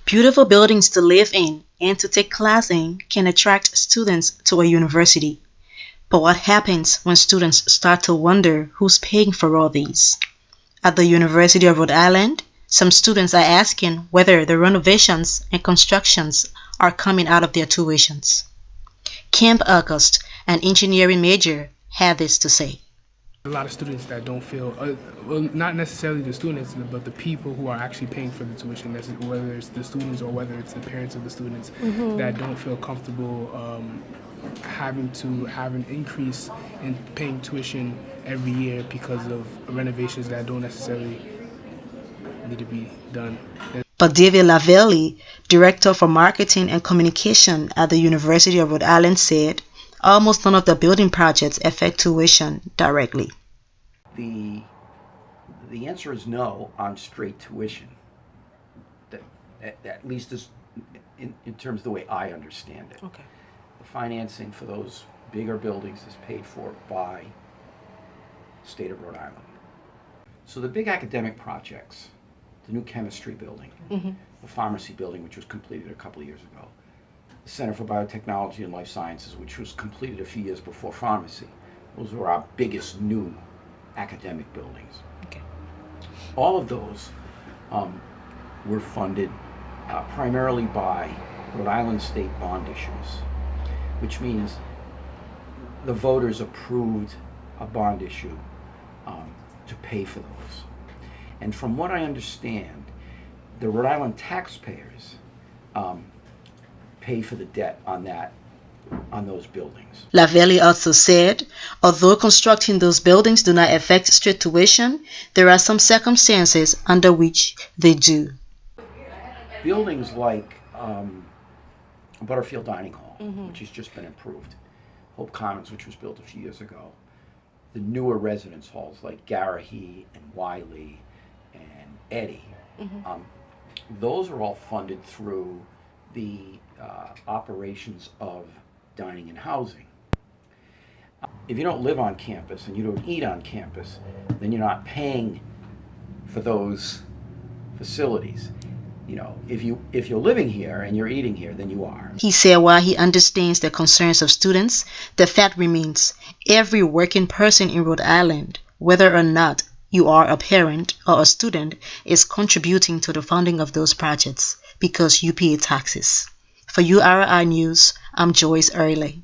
Beautiful buildings to live in and to take class in can attract students to a university. But what happens when students start to wonder who's paying for all these? At the University of Rhode Island, some students are asking whether the renovations and constructions are coming out of their tuitions. Camp August, an engineering major, had this to say. A lot of students that don't feel, well, not necessarily the students, but the people who are actually paying for the tuition, whether it's the students or whether it's the parents of the students, that don't feel comfortable having to have an increase in paying tuition every year because of renovations that don't necessarily need to be done. But David Lavelli, Director for Marketing and Communication at the University of Rhode Island, said almost none of the building projects affect tuition directly. The answer is no on straight tuition. At least in terms of the way I understand it. Okay. The financing for those bigger buildings is paid for by the state of Rhode Island. So the big academic projects, the new chemistry building, the pharmacy building, which was completed a couple of years ago, the Center for Biotechnology and Life Sciences, which was completed a few years before pharmacy. Those were our biggest new academic buildings. Okay. All of those were funded primarily by Rhode Island state bond issues, which means the voters approved a bond issue to pay for those. And from what I understand, the Rhode Island taxpayers pay for the debt on those buildings. Lavelli also said, although constructing those buildings do not affect straight tuition, there are some circumstances under which they do. Buildings like Butterfield Dining Hall, which has just been improved, Hope Commons, which was built a few years ago, the newer residence halls like Garrahy and Wiley and Eddy, those are all funded through the operations of dining and housing. If you don't live on campus and you don't eat on campus, then you're not paying for those facilities. You know, if you're living here and you're eating here, then you are. He said while he understands the concerns of students, the fact remains every working person in Rhode Island, whether or not you are a parent or a student, is contributing to the funding of those projects because you pay taxes. For URI News, I'm Joyce Early.